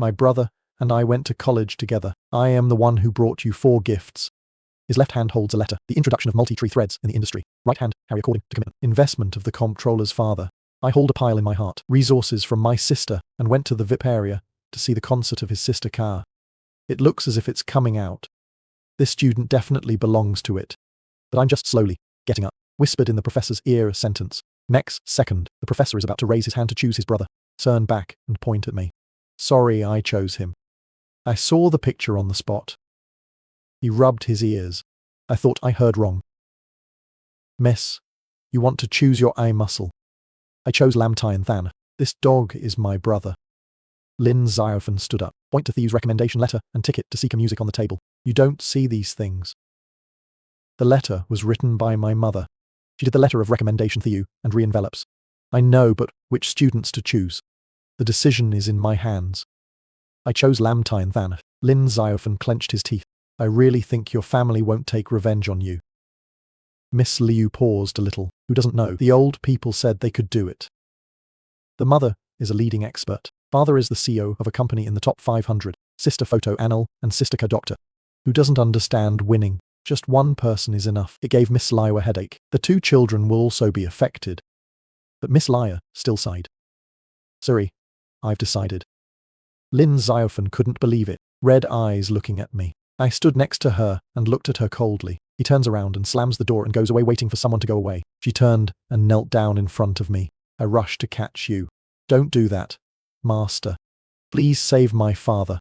My brother and I went to college together. I am the one who brought you 4 gifts. His left hand holds a letter. The introduction of multi-tree threads in the industry. Right hand, Harry according to commitment. Investment of the comptroller's father. I hold a pile in my heart. Resources from my sister, and went to the VIP area to see the concert of his sister Car. It looks as if it's coming out. This student definitely belongs to it. But I'm just slowly getting up. Whispered in the professor's ear a sentence. Next second, the professor is about to raise his hand to choose his brother. Turn back and point at me. Sorry, I chose him. I saw the picture on the spot. He rubbed his ears. I thought I heard wrong. Miss, you want to choose your eye muscle. I chose Lam Tyan Than. This dog is my brother. Lin Xiaofan stood up. Point to Theo's recommendation letter and ticket to seek music on the table. You don't see these things. The letter was written by my mother. She did the letter of recommendation Theo and re-envelops. I know, but which students to choose? The decision is in my hands. I chose Lam Tyan Than. Lin Xiaofan clenched his teeth. I really think your family won't take revenge on you. Miss Liu paused a little. Who doesn't know? The old people said they could do it. The mother is a leading expert. Father is the CEO of a company in the top 500. Sister photo Anil and sister doctor. Who doesn't understand winning? Just one person is enough. It gave Miss Liu a headache. The 2 children will also be affected. But Miss Liu still sighed. Sorry, I've decided. Lin Xiaofan couldn't believe it. Red eyes looking at me. I stood next to her and looked at her coldly. He turns around and slams the door and goes away waiting for someone to go away. She turned and knelt down in front of me. I rushed to catch you. Don't do that, master. Please save my father.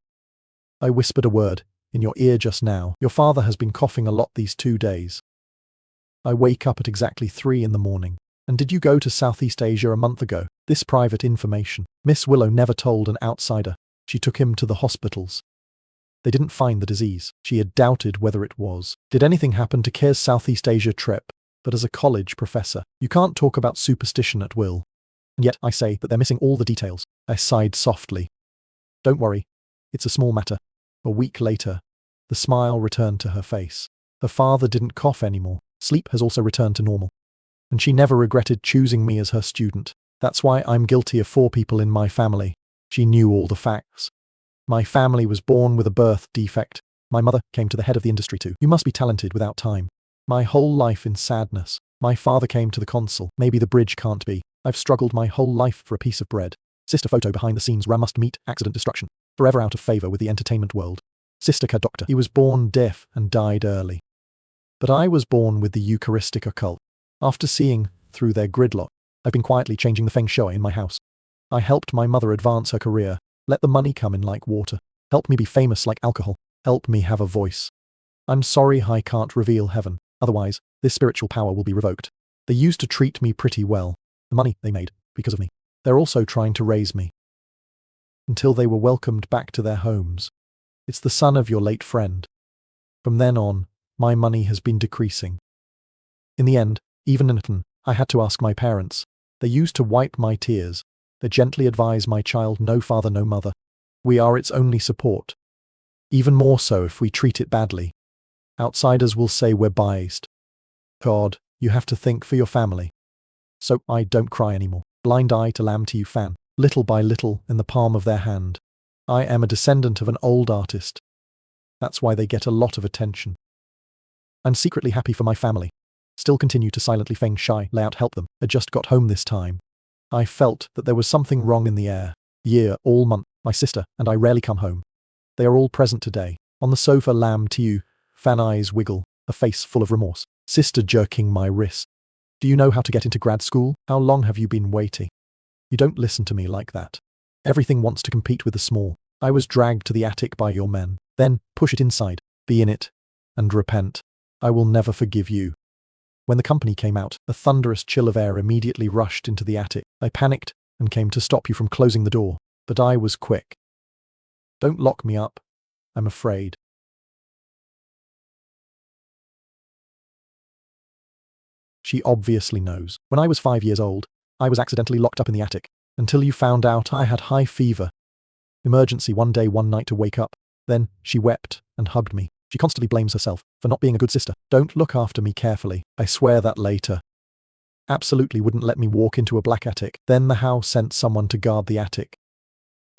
I whispered a word in your ear just now. Your father has been coughing a lot these 2 days. I wake up at exactly 3 in the morning. And did you go to Southeast Asia a month ago? This private information. Miss Willow never told an outsider. She took him to the hospitals. They didn't find the disease. She had doubted whether it was. Did anything happen to Kair's Southeast Asia trip? But as a college professor, you can't talk about superstition at will. And yet I say that they're missing all the details. I sighed softly. Don't worry. It's a small matter. A week later, the smile returned to her face. Her father didn't cough anymore. Sleep has also returned to normal. And she never regretted choosing me as her student. That's why I'm guilty of 4 people in my family. She knew all the facts. My family was born with a birth defect. My mother came to the head of the industry too. You must be talented without time. My whole life in sadness. My father came to the consul. Maybe the bridge can't be. I've struggled my whole life for a piece of bread. Sister photo behind the scenes. Ram must meet accident destruction. Forever out of favor with the entertainment world. Sister doctor. He was born deaf and died early. But I was born with the Eucharistic occult. After seeing through their gridlock, I've been quietly changing the feng shui in my house. I helped my mother advance her career. Let the money come in like water. Help me be famous like alcohol. Help me have a voice. I'm sorry I can't reveal heaven. Otherwise, this spiritual power will be revoked. They used to treat me pretty well. The money they made because of me. They're also trying to raise me. Until they were welcomed back to their homes. It's the son of your late friend. From then on, my money has been decreasing. In the end, even in Eton, I had to ask my parents. They used to wipe my tears. They gently advise my child no father, no mother. We are its only support. Even more so if we treat it badly. Outsiders will say we're biased. God, you have to think for your family. So I don't cry anymore. Blind eye to Lam Tyan Than, little by little in the palm of their hand. I am a descendant of an old artist. That's why they get a lot of attention. I'm secretly happy for my family. Still continue to silently feng shui, layout help them. I just got home this time. I felt that there was something wrong in the air. Year, all month, my sister and I rarely come home. They are all present today. On the sofa Lam Tyan Than eyes wiggle, a face full of remorse. Sister jerking my wrist. Do you know how to get into grad school? How long have you been waiting? You don't listen to me like that. Everything wants to compete with the small. I was dragged to the attic by your men. Then, push it inside. Be in it. And repent. I will never forgive you. When the company came out, a thunderous chill of air immediately rushed into the attic. I panicked and came to stop you from closing the door, but I was quick. Don't lock me up. I'm afraid. She obviously knows. When I was 5 years old, I was accidentally locked up in the attic, until you found out I had high fever. Emergency one day, one night to wake up. Then, she wept and hugged me. She constantly blames herself for not being a good sister. Don't look after me carefully. I swear that later. Absolutely wouldn't let me walk into a black attic. Then the house sent someone to guard the attic.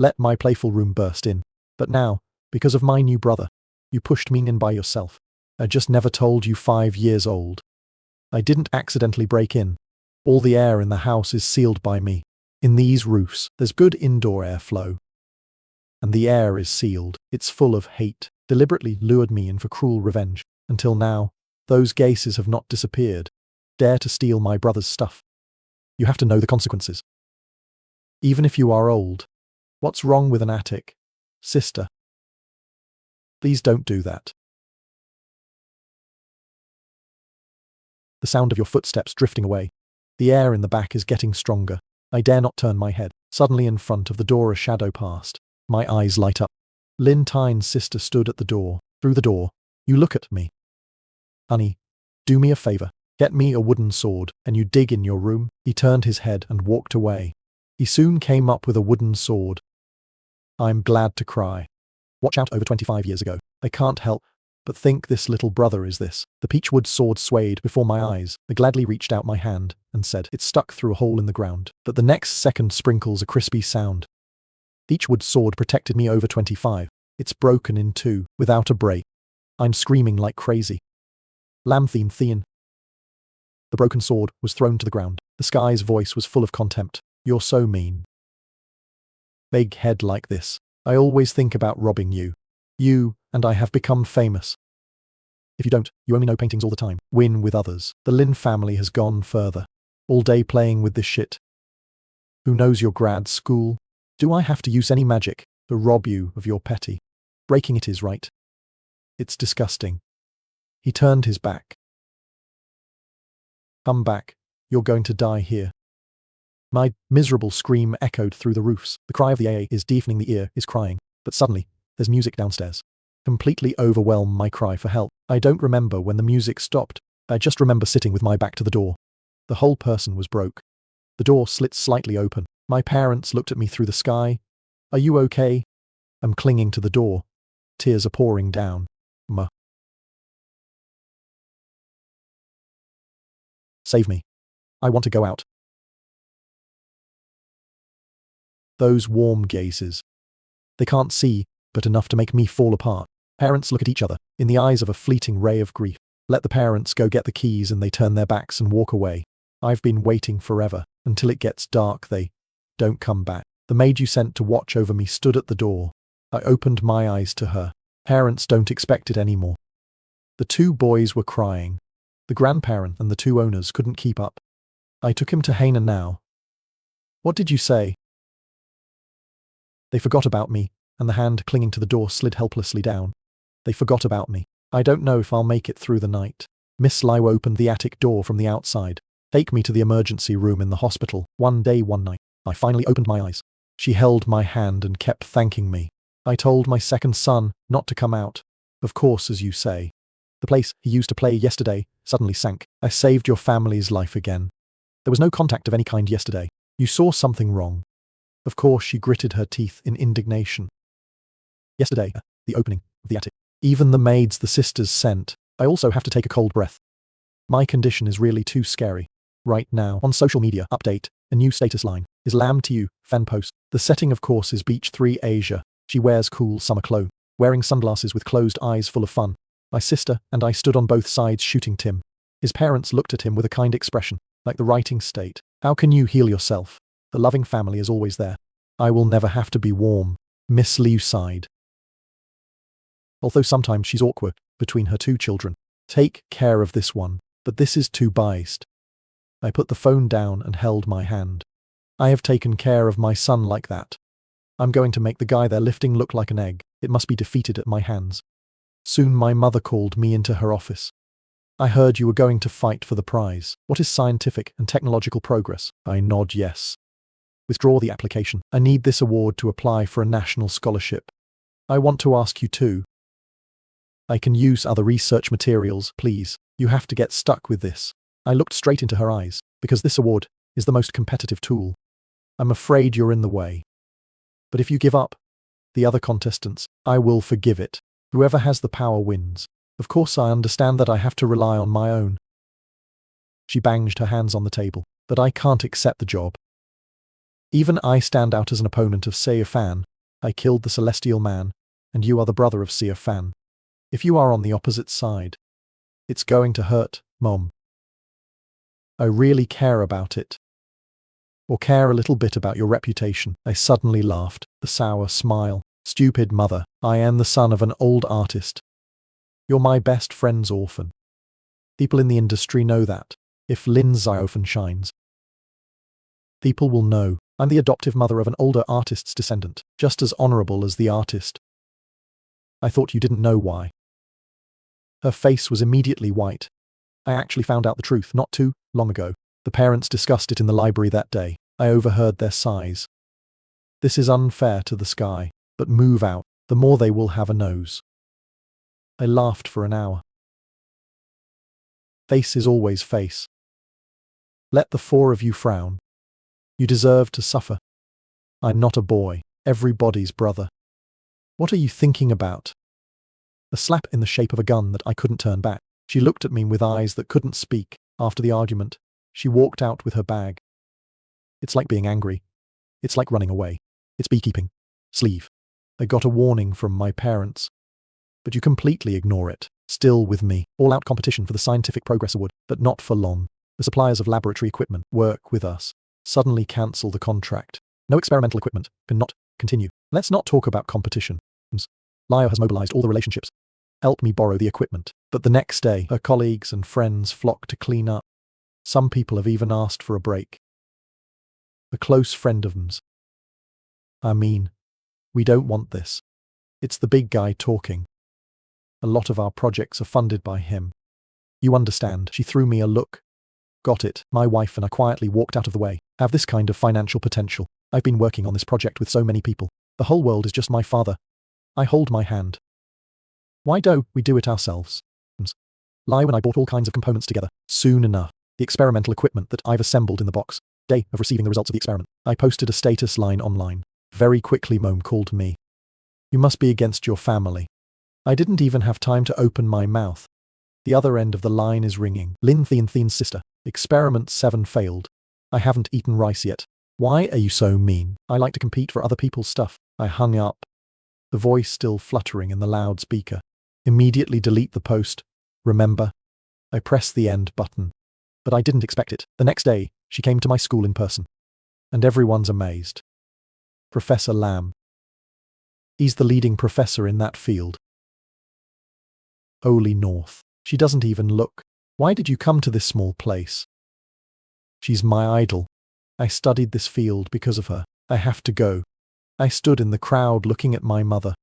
let my playful room burst in. But now, because of my new brother, you pushed me in by yourself. I just never told you 5 years old. I didn't accidentally break in. All the air in the house is sealed by me. In these roofs, there's good indoor airflow. And the air is sealed. It's full of hate. Deliberately lured me in for cruel revenge. Until now, those gases have not disappeared. Dare to steal my brother's stuff. You have to know the consequences. Even if you are old. What's wrong with an attic? Sister. Please don't do that. The sound of your footsteps drifting away. The air in the back is getting stronger. I dare not turn my head. Suddenly in front of the door a shadow passed. My eyes light up. Lin Tyne's sister stood at the door. Through the door. You look at me. Honey, do me a favor. Get me a wooden sword, and you dig in your room. He turned his head and walked away. He soon came up with a wooden sword. I'm glad to cry. Watch out over 25 years ago. I can't help but think this little brother is this. The peachwood sword swayed before my eyes. I gladly reached out my hand and said, it stuck through a hole in the ground. But the next second sprinkles a crispy sound. Beechwood sword protected me over 25. It's broken in two, without a break. I'm screaming like crazy. Lamtheen Thien. The broken sword was thrown to the ground. The sky's voice was full of contempt. You're so mean. Big head like this. I always think about robbing you. You and I have become famous. If you don't, you only know paintings all the time. Win with others. The Lin family has gone further. All day playing with this shit. Who knows your grad school? Do I have to use any magic to rob you of your petty? Breaking it is right. It's disgusting. He turned his back. Come back. You're going to die here. My miserable scream echoed through the roofs. The cry of the AA is deafening the ear, is crying. But suddenly, there's music downstairs. Completely overwhelmed my cry for help. I don't remember when the music stopped. I just remember sitting with my back to the door. The whole person was broke. The door slits slightly open. My parents looked at me through the sky. Are you okay? I'm clinging to the door. Tears are pouring down. Save me. I want to go out. Those warm gazes. They can't see, but enough to make me fall apart. Parents look at each other, in the eyes of a fleeting ray of grief. Let the parents go get the keys and they turn their backs and walk away. I've been waiting forever. Until it gets dark they don't come back. The maid you sent to watch over me stood at the door. I opened my eyes to her. Parents don't expect it anymore. The two boys were crying. The grandparent and the two owners couldn't keep up. I took him to Haina now. What did you say? They forgot about me, and the hand clinging to the door slid helplessly down. They forgot about me. I don't know if I'll make it through the night. Miss Liu opened the attic door from the outside. Take me to the emergency room in the hospital. One day, one night. I finally opened my eyes. She held my hand and kept thanking me. I told my second son not to come out. Of course, as you say. The place he used to play yesterday suddenly sank. I saved your family's life again. There was no contact of any kind yesterday. You saw something wrong. Of course, she gritted her teeth in indignation. Yesterday, the opening of the attic. Even the maids the sisters sent. I also have to take a cold breath. My condition is really too scary. Right now, on social media, update, a new status line, is Lam to you, fan post. The setting of course is Beach 3 Asia. She wears cool summer clothes, wearing sunglasses with closed eyes full of fun. My sister and I stood on both sides shooting Tim. His parents looked at him with a kind expression, like the writing state. How can you heal yourself? The loving family is always there. I will never have to be warm. Miss Liu sighed. Although sometimes she's awkward between her two children. Take care of this one, but this is too biased. I put the phone down and held my hand. I have taken care of my son like that. I'm going to make the guy they're lifting look like an egg. It must be defeated at my hands. Soon my mother called me into her office. I heard you were going to fight for the prize. What is scientific and technological progress? I nod yes. Withdraw the application. I need this award to apply for a national scholarship. I want to ask you too. I can use other research materials, please. You have to get stuck with this. I looked straight into her eyes, because this award is the most competitive tool. I'm afraid you're in the way. But if you give up, the other contestants, I will forgive it. Whoever has the power wins. Of course I understand that I have to rely on my own. She banged her hands on the table. But I can't accept the job. Even I stand out as an opponent of Say Fan. I killed the celestial man, and you are the brother of Seer Fan. If you are on the opposite side, it's going to hurt, Mom. I really care about it. Or care a little bit about your reputation. I suddenly laughed, the sour smile. Stupid mother, I am the son of an old artist. You're my best friend's orphan. People in the industry know that. If Lin Xiaofan shines, people will know. I'm the adoptive mother of an older artist's descendant, just as honorable as the artist. I thought you didn't know why. Her face was immediately white. I actually found out the truth not too long ago. The parents discussed it in the library that day. I overheard their sighs. This is unfair to the sky, but move out, the more they will have a nose. I laughed for an hour. Face is always face. Let the four of you frown. You deserve to suffer. I'm not a boy, everybody's brother. What are you thinking about? A slap in the shape of a gun that I couldn't turn back. She looked at me with eyes that couldn't speak. After the argument, she walked out with her bag. It's like being angry. It's like running away. It's beekeeping. Sleeve. I got a warning from my parents. But you completely ignore it. Still with me. All-out competition for the Scientific Progress Award, but not for long. The suppliers of laboratory equipment work with us. Suddenly cancel the contract. No experimental equipment. Cannot continue. Let's not talk about competition. Lio has mobilized all the relationships. Help me borrow the equipment. But the next day, her colleagues and friends flock to clean up. Some people have even asked for a break. A close friend of them's. I mean, we don't want this. It's the big guy talking. A lot of our projects are funded by him. You understand. She threw me a look. Got it. My wife and I quietly walked out of the way. Have this kind of financial potential. I've been working on this project with so many people. The whole world is just my father. I hold my hand. Why don't we do it ourselves? Lio and I bought all kinds of components together. Soon enough, the experimental equipment that I've assembled in the box. Day of receiving the results of the experiment. I posted a status line online. Very quickly Mom called me. You must be against your family. I didn't even have time to open my mouth. The other end of the line is ringing. Lin Thien's sister. Experiment 7 failed. I haven't eaten rice yet. Why are you so mean? I like to compete for other people's stuff. I hung up. The voice still fluttering in the loudspeaker. Immediately delete the post. Remember? I pressed the end button. But I didn't expect it. The next day, she came to my school in person. And everyone's amazed. Professor Lam. He's the leading professor in that field. Holy North. She doesn't even look. Why did you come to this small place? She's my idol. I studied this field because of her. I have to go. I stood in the crowd looking at my mother.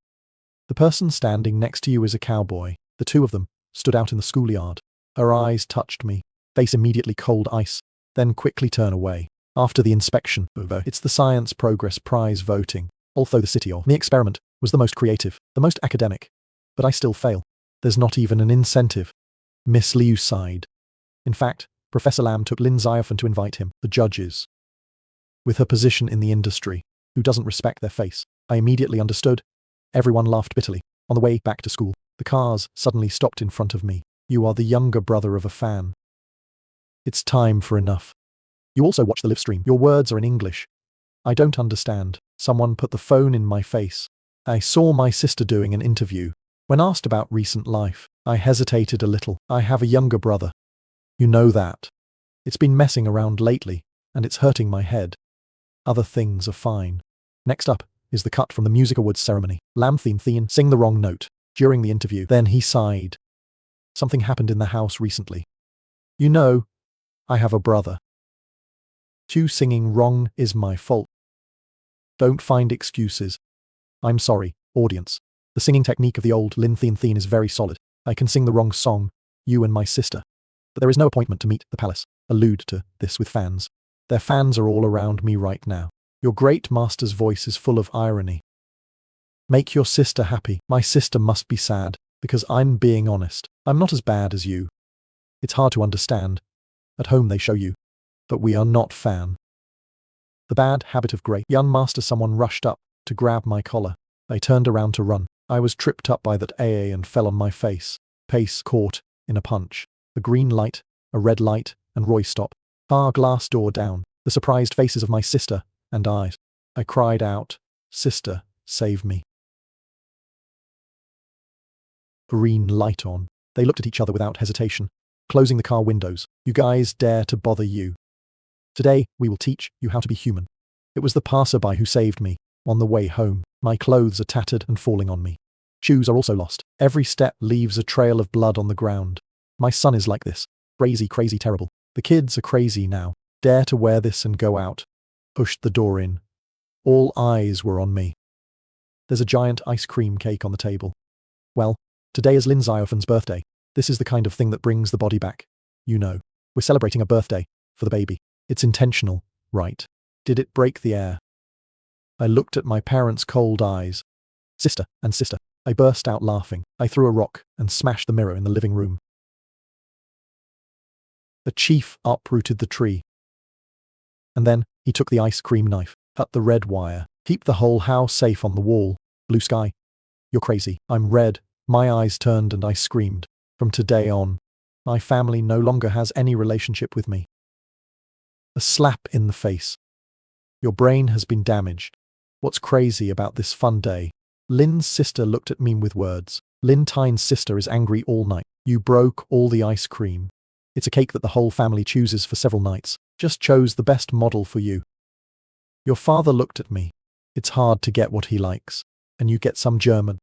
The person standing next to you is a cowboy. The two of them stood out in the schoolyard. Her eyes touched me. Face immediately cold ice. Then quickly turn away. After the inspection, it's the Science Progress Prize voting. Although the city or the experiment was the most creative, the most academic. But I still fail. There's not even an incentive. Miss Liu sighed. In fact, Professor Lam took Lin Xiaofan to invite him, the judges. With her position in the industry, who doesn't respect their face, I immediately understood. Everyone laughed bitterly. On the way back to school, the cars suddenly stopped in front of me. You are the younger brother of a fan. It's time for enough. You also watch the live stream. Your words are in English. I don't understand. Someone put the phone in my face. I saw my sister doing an interview. When asked about recent life, I hesitated a little. I have a younger brother. You know that. It's been messing around lately, and it's hurting my head. Other things are fine. Next up is the cut from the Music Awards ceremony. Lam Thien sing the wrong note during the interview. Then he sighed. Something happened in the house recently. You know, I have a brother. Chu singing wrong is my fault. Don't find excuses. I'm sorry, audience. The singing technique of the old Lin Thien is very solid. I can sing the wrong song, you and my sister. But there is no appointment to meet the palace. Allude to this with fans. Their fans are all around me right now. Your great master's voice is full of irony. Make your sister happy. My sister must be sad, because I'm being honest. I'm not as bad as you. It's hard to understand. At home they show you. But we are not fan. The bad habit of great young master. Someone rushed up to grab my collar. I turned around to run. I was tripped up by that AA and fell on my face. Pace caught in a punch. A green light, a red light, and Roy stop. Car glass door down. The surprised faces of my sister and I. I cried out, Sister, save me. Green light on. They looked at each other without hesitation, closing the car windows. You guys dare to bother you. Today, we will teach you how to be human. It was the passerby who saved me. On the way home, my clothes are tattered and falling on me. Shoes are also lost. Every step leaves a trail of blood on the ground. My son is like this. Crazy, crazy, terrible. The kids are crazy now. Dare to wear this and go out. Pushed the door in. All eyes were on me. There's a giant ice cream cake on the table. Well, today is Lin Xiaofen's birthday. This is the kind of thing that brings the body back. You know, we're celebrating a birthday for the baby. It's intentional, right? Did it break the air? I looked at my parents' cold eyes. Sister and sister. I burst out laughing. I threw a rock and smashed the mirror in the living room. The chief uprooted the tree. And then he took the ice cream knife, cut the red wire, keep the whole house safe on the wall. Blue sky. You're crazy. I'm red. My eyes turned and I screamed. From today on, my family no longer has any relationship with me. A slap in the face. Your brain has been damaged. What's crazy about this fun day? Lin's sister looked at me with words. Lin Tyne's sister is angry all night. You broke all the ice cream. It's a cake that the whole family chooses for several nights. Just chose the best model for you. Your father looked at me. It's hard to get what he likes. And you get some German.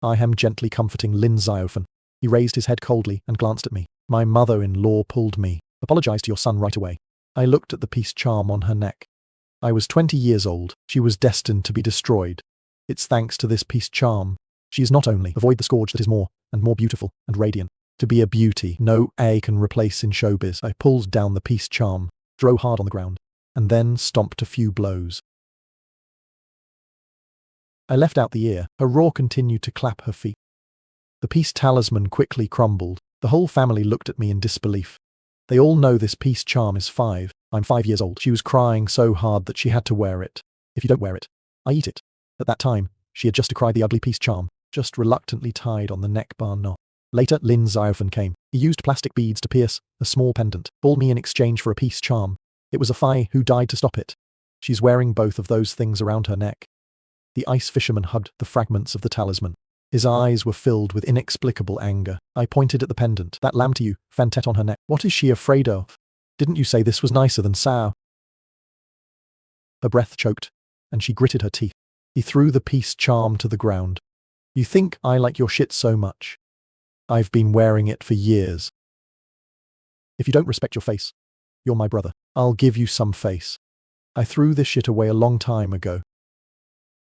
I am gently comforting Lin Xiaofen. He raised his head coldly and glanced at me. My mother-in-law pulled me. Apologize to your son right away. I looked at the peace charm on her neck. I was 20 years old. She was destined to be destroyed. It's thanks to this peace charm. She is not only avoid the scourge that is more and more beautiful and radiant. To be a beauty no A can replace in showbiz. I pulled down the peace charm, threw hard on the ground, and then stomped a few blows. I left out the ear. Her roar continued to clap her feet. The peace talisman quickly crumbled. The whole family looked at me in disbelief. They all know this peace charm is 5. I'm 5 years old. She was crying so hard that she had to wear it. If you don't wear it, I eat it. At that time, she had just decried the ugly peace charm, just reluctantly tied on the neck bar knot. Later, Lin Xiaofen came. He used plastic beads to pierce a small pendant, bought me in exchange for a peace charm. It was a Fai who died to stop it. She's wearing both of those things around her neck. The ice fisherman hugged the fragments of the talisman. His eyes were filled with inexplicable anger. I pointed at the pendant. That lamb to you, Fantet on her neck. What is she afraid of? Didn't you say this was nicer than Sao? Her breath choked, and she gritted her teeth. He threw the peace charm to the ground. You think I like your shit so much? I've been wearing it for years. If you don't respect your face, you're my brother. I'll give you some face. I threw this shit away a long time ago.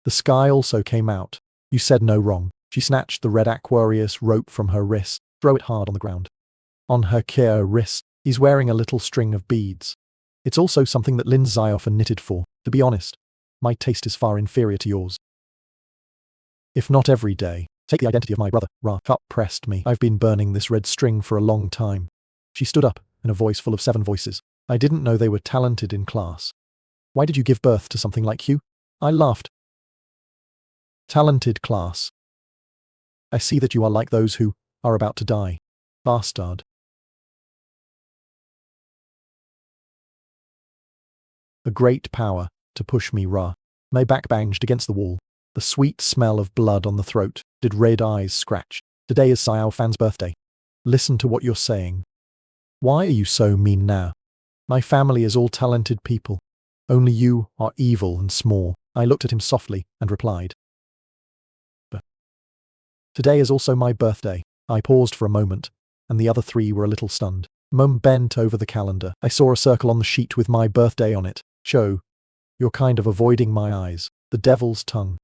The sky also came out. You said no wrong. She snatched the red Aquarius rope from her wrist, threw it hard on the ground. On her Kia wrist, he's wearing a little string of beads. It's also something that Lin Xiaofen knitted for. To be honest, my taste is far inferior to yours. If not every day. Take the identity of my brother. Ra Cup pressed me. I've been burning this red string for a long time. She stood up, in a voice full of 7 voices. I didn't know they were talented in class. Why did you give birth to something like you? I laughed. Talented class. I see that you are like those who are about to die. Bastard. A great power to push me, Ra. My back banged against the wall. The sweet smell of blood on the throat did red eyes scratch. Today is Xiao Fan's birthday. Listen to what you're saying. Why are you so mean now? My family is all talented people. Only you are evil and small. I looked at him softly and replied. But today is also my birthday. I paused for a moment, and the other 3 were a little stunned. Mum bent over the calendar. I saw a circle on the sheet with my birthday on it. Show. You're kind of avoiding my eyes. The devil's tongue.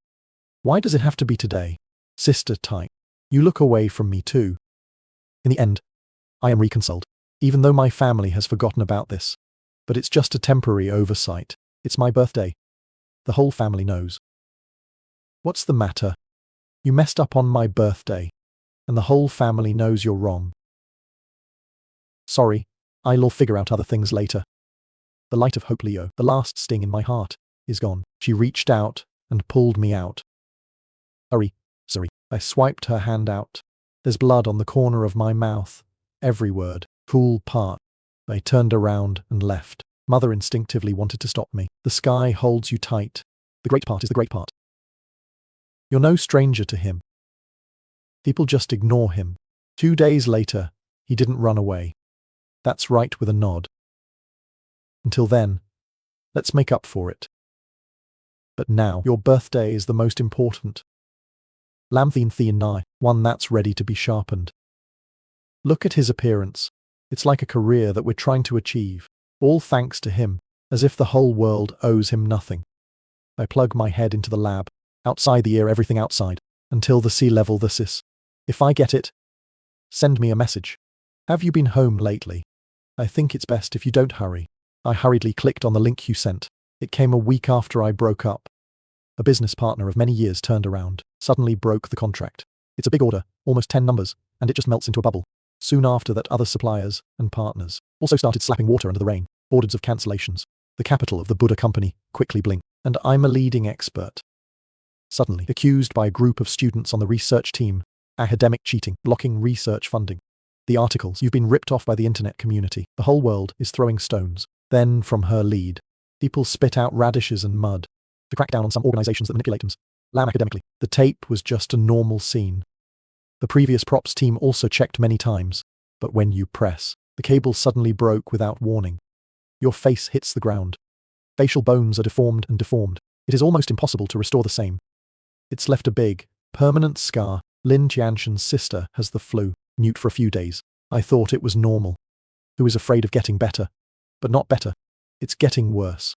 Why does it have to be today? Sister type. You look away from me too. In the end, I am reconciled, even though my family has forgotten about this. But it's just a temporary oversight. It's my birthday. The whole family knows. What's the matter? You messed up on my birthday, and the whole family knows you're wrong. Sorry, I'll figure out other things later. The light of hope, Leo, the last sting in my heart, is gone. She reached out and pulled me out. Sorry. I swiped her hand out. There's blood on the corner of my mouth. Every word. Cool part. I turned around and left. Mother instinctively wanted to stop me. The sky holds you tight. The great part is the great part. You're no stranger to him. People just ignore him. 2 days later, he didn't run away. That's right, with a nod. Until then, let's make up for it. But now, your birthday is the most important. Lamthin Thean, one that's ready to be sharpened. Look at his appearance. It's like a career that we're trying to achieve, all thanks to him, as if the whole world owes him nothing. I plug my head into the lab, outside the ear, everything outside, until the sea level this is. If I get it, send me a message. Have you been home lately? I think it's best if you don't hurry. I hurriedly clicked on the link you sent. It came a week after I broke up. A business partner of many years turned around, suddenly broke the contract. It's a big order, almost 10 numbers, and it just melts into a bubble. Soon after that, other suppliers and partners also started slapping water under the rain. Orders of cancellations. The capital of the Buddha company quickly blinked, and I'm a leading expert. Suddenly accused by a group of students on the research team. Academic cheating, blocking research funding. The articles, you've been ripped off by the internet community. The whole world is throwing stones. Then, from her lead, people spit out radishes and mud to crack down on some organizations that manipulate them. Lam academically. The tape was just a normal scene. The previous props team also checked many times, but when you press, the cable suddenly broke without warning. Your face hits the ground. Facial bones are deformed and deformed. It is almost impossible to restore the same. It's left a big, permanent scar. Lin Tianshan's sister has the flu, mute for a few days. I thought it was normal. Who is afraid of getting better? But not better. It's getting worse.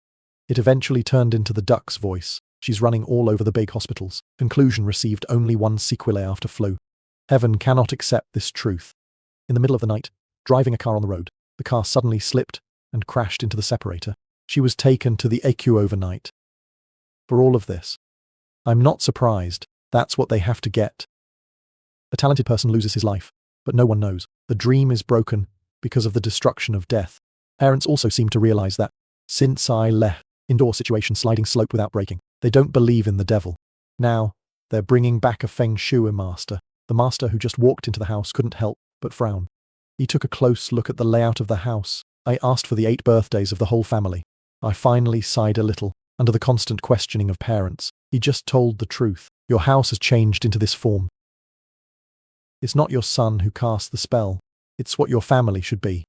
It eventually turned into the duck's voice. She's running all over the big hospitals. Conclusion, received only one sequelae after flu. Heaven cannot accept this truth. In the middle of the night, driving a car on the road, the car suddenly slipped and crashed into the separator. She was taken to the AQ overnight. For all of this, I'm not surprised. That's what they have to get. A talented person loses his life, but no one knows. The dream is broken because of the destruction of death. Parents also seem to realize that. Since I left, indoor situation, sliding slope without breaking. They don't believe in the devil. Now, they're bringing back a Feng Shui master. The master who just walked into the house couldn't help but frown. He took a close look at the layout of the house. I asked for the 8 birthdays of the whole family. I finally sighed a little, under the constant questioning of parents. He just told the truth. Your house has changed into this form. It's not your son who cast the spell. It's what your family should be.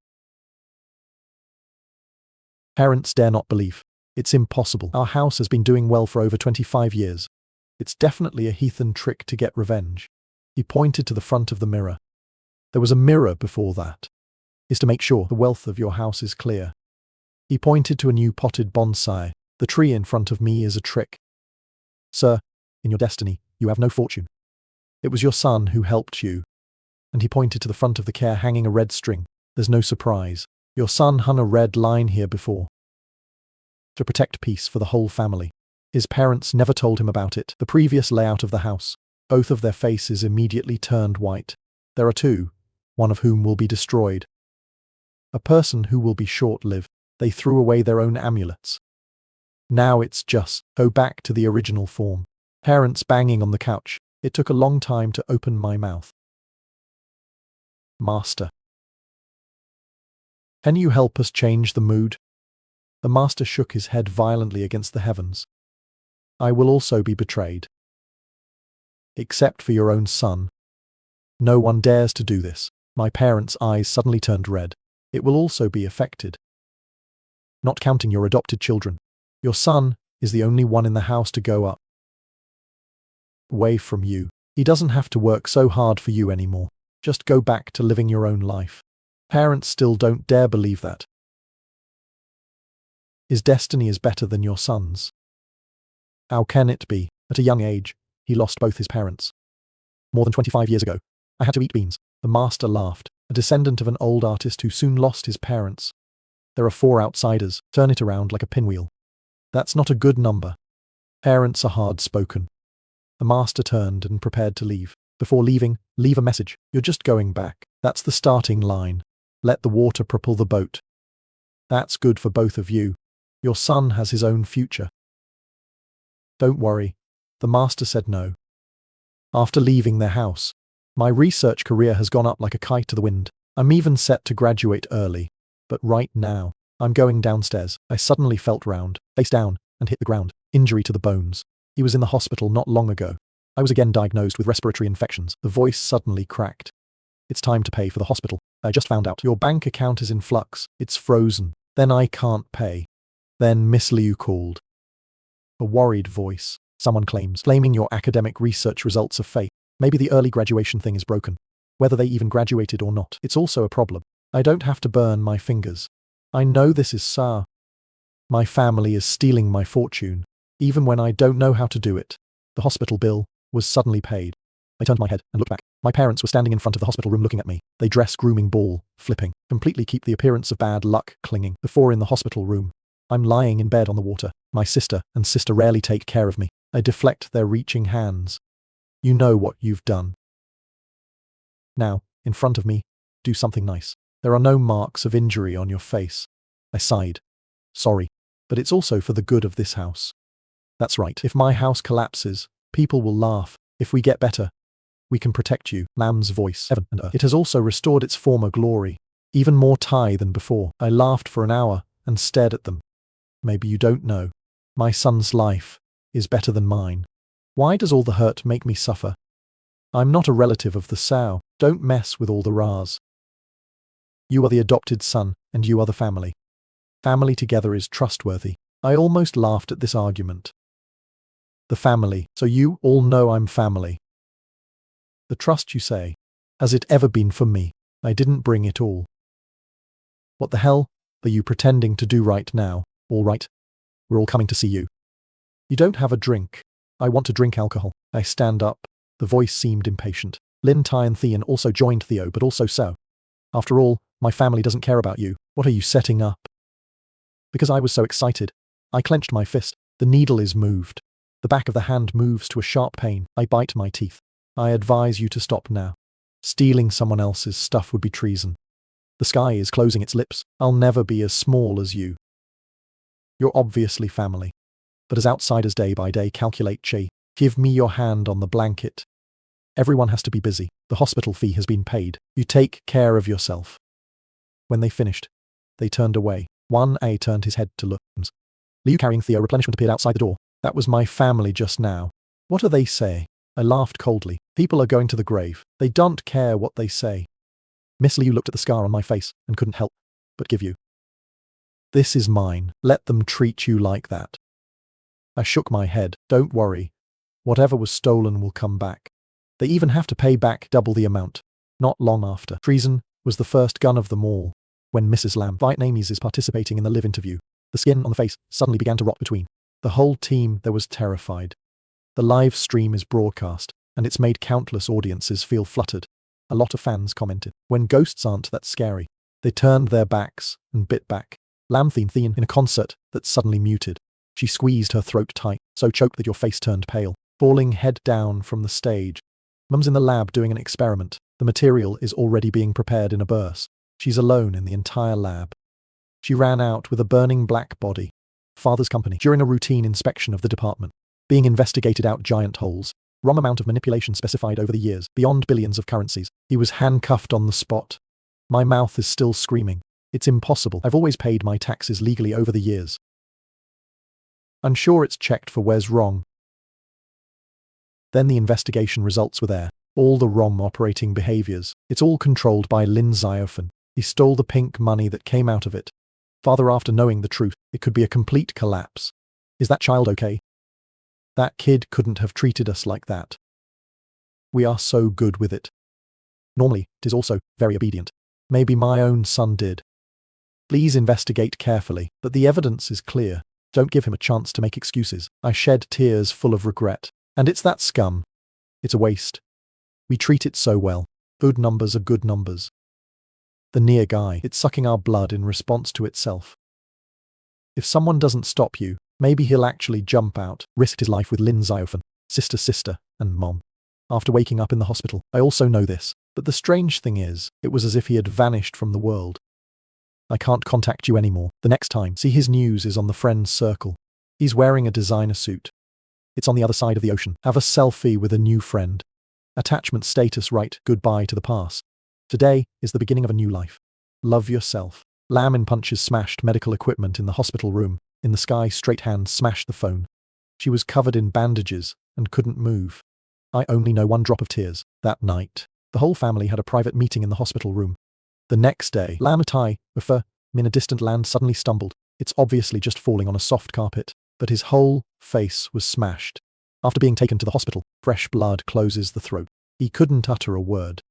Parents dare not believe. It's impossible. Our house has been doing well for over 25 years. It's definitely a heathen trick to get revenge. He pointed to the front of the mirror. There was a mirror before that. Is to make sure the wealth of your house is clear. He pointed to a new potted bonsai. The tree in front of me is a trick. Sir, in your destiny, you have no fortune. It was your son who helped you. And he pointed to the front of the care, hanging a red string. There's no surprise. Your son hung a red line here before. To protect peace for the whole family. His parents never told him about it. The previous layout of the house. Both of their faces immediately turned white. There are 2, one of whom will be destroyed. A person who will be short-lived. They threw away their own amulets. Now it's just, go back to the original form. Parents banging on the couch. It took a long time to open my mouth. Master. Can you help us change the mood? The master shook his head violently against the heavens. I will also be betrayed. Except for your own son. No one dares to do this. My parents' eyes suddenly turned red. It will also be affected. Not counting your adopted children. Your son is the only one in the house to go up. Away from you. He doesn't have to work so hard for you anymore. Just go back to living your own life. Parents still don't dare believe that. His destiny is better than your son's. How can it be? At a young age, he lost both his parents. More than 25 years ago, I had to eat beans. The master laughed, a descendant of an old artist who soon lost his parents. There are 4 outsiders. Turn it around like a pinwheel. That's not a good number. Parents are hard-spoken. The master turned and prepared to leave. Before leaving, leave a message. You're just going back. That's the starting line. Let the water propel the boat. That's good for both of you. Your son has his own future. Don't worry. The master said no. After leaving their house, my research career has gone up like a kite to the wind. I'm even set to graduate early. But right now, I'm going downstairs. I suddenly felt round, face down, and hit the ground. Injury to the bones. He was in the hospital not long ago. I was again diagnosed with respiratory infections. The voice suddenly cracked. It's time to pay for the hospital. I just found out. Your bank account is in flux. It's frozen. Then I can't pay. Then Miss Liu called. A worried voice. Someone claiming your academic research results are fake. Maybe the early graduation thing is broken. Whether they even graduated or not, it's also a problem. I don't have to burn my fingers. I know this is Sa. My family is stealing my fortune, even when I don't know how to do it. The hospital bill was suddenly paid. I turned my head and looked back. My parents were standing in front of the hospital room looking at me. They dress grooming ball, flipping, completely keep the appearance of bad luck clinging. Before in the hospital room, I'm lying in bed on the water. My sister and sister rarely take care of me. I deflect their reaching hands. You know what you've done. Now, in front of me, do something nice. There are no marks of injury on your face. I sighed. Sorry, but it's also for the good of this house. That's right. If my house collapses, people will laugh. If we get better, we can protect you. Lam's voice, heaven and earth. It has also restored its former glory. Even more Thai than before. I laughed for an hour and stared at them. Maybe you don't know. My son's life is better than mine. Why does all the hurt make me suffer? I'm not a relative of the Sao. Don't mess with all the Ras. You are the adopted son, and you are the family. Family together is trustworthy. I almost laughed at this argument. The family, so you all know I'm family. The trust, you say. Has it ever been for me? I didn't bring it all. What the hell are you pretending to do right now? All right. We're all coming to see you. You don't have a drink. I want to drink alcohol. I stand up. The voice seemed impatient. Lin Tai and Thean also joined Theo, but also So. After all, my family doesn't care about you. What are you setting up? Because I was so excited, I clenched my fist. The needle is moved. The back of the hand moves to a sharp pain. I bite my teeth. I advise you to stop now. Stealing someone else's stuff would be treason. The sky is closing its lips. I'll never be as small as you. You're obviously family. But as outsiders day by day calculate chi. Give me your hand on the blanket. Everyone has to be busy. The hospital fee has been paid. You take care of yourself. When they finished, they turned away. 1A turned his head to look. Liu carrying Theo replenishment appeared outside the door. That was my family just now. What are they saying? I laughed coldly. People are going to the grave. They don't care what they say. Miss Liu looked at the scar on my face and couldn't help but give you. This is mine. Let them treat you like that. I shook my head. Don't worry. Whatever was stolen will come back. They even have to pay back double the amount. Not long after. Treason was the first gun of them all. When Mrs. Lam Vietnamese is participating in the live interview, the skin on the face suddenly began to rot between. The whole team there was terrified. The live stream is broadcast, and it's made countless audiences feel fluttered. A lot of fans commented, when ghosts aren't that scary. They turned their backs and bit back. Lam Thean in a concert that suddenly muted. She squeezed her throat tight, so choked that your face turned pale, falling head down from the stage. Mum's in the lab doing an experiment. The material is already being prepared in a burst. She's alone in the entire lab. She ran out with a burning black body. Father's company, during a routine inspection of the department, being investigated out giant holes. Wrong amount of manipulation specified over the years, beyond billions of currencies. He was handcuffed on the spot. My mouth is still screaming. It's impossible. I've always paid my taxes legally over the years. Unsure it's checked for where's wrong. Then the investigation results were there. All the wrong operating behaviors. It's all controlled by Lin Xiaofan. He stole the pink money that came out of it. Father, after knowing the truth, it could be a complete collapse. Is that child okay? That kid couldn't have treated us like that. We are so good with it. Normally, it is also very obedient. Maybe my own son did. Please investigate carefully, but the evidence is clear. Don't give him a chance to make excuses. I shed tears full of regret. And it's that scum. It's a waste. We treat it so well. Good numbers are good numbers. The near guy, it's sucking our blood in response to itself. If someone doesn't stop you, maybe he'll actually jump out. Risked his life with Lin Xiaofan, sister, and mom. After waking up in the hospital, I also know this. But the strange thing is, it was as if he had vanished from the world. I can't contact you anymore. The next time, see his news is on the friend's circle. He's wearing a designer suit. It's on the other side of the ocean. Have a selfie with a new friend. Attachment status right, goodbye to the past. Today is the beginning of a new life. Love yourself. Lam in punches smashed medical equipment in the hospital room. In the sky, straight hand smashed the phone. She was covered in bandages and couldn't move. I only know one drop of tears. That night, the whole family had a private meeting in the hospital room. The next day, Lamatai, Ufa, in a distant land suddenly stumbled. It's obviously just falling on a soft carpet, but his whole face was smashed. After being taken to the hospital, fresh blood closes the throat. He couldn't utter a word.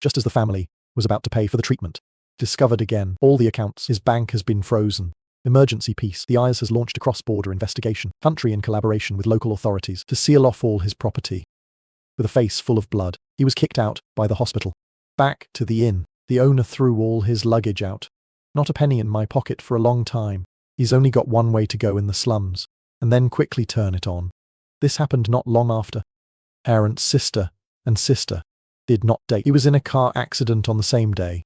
Just as the family was about to pay for the treatment, discovered again all the accounts. His bank has been frozen. Emergency peace. The IS has launched a cross-border investigation, country in collaboration with local authorities, to seal off all his property. With a face full of blood, he was kicked out by the hospital. Back to the inn, the owner threw all his luggage out. Not a penny in my pocket for a long time. He's only got one way to go in the slums, and then quickly turn it on. This happened not long after. Parents' sister and sister did not date. He was in a car accident on the same day.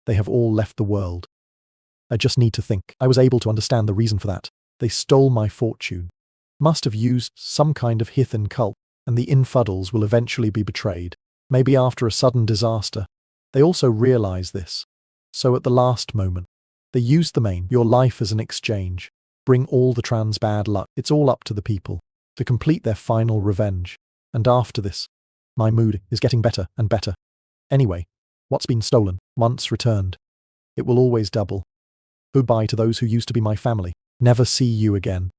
They have all left the world. I just need to think. I was able to understand the reason for that. They stole my fortune. Must have used some kind of Hithan cult, and the infidels will eventually be betrayed. Maybe after a sudden disaster. They also realize this. So at the last moment, they used the main your life as an exchange. Bring all the trans bad luck. It's all up to the people to complete their final revenge. And after this, my mood is getting better and better. Anyway, what's been stolen, once returned, it will always double. Goodbye to those who used to be my family. Never see you again.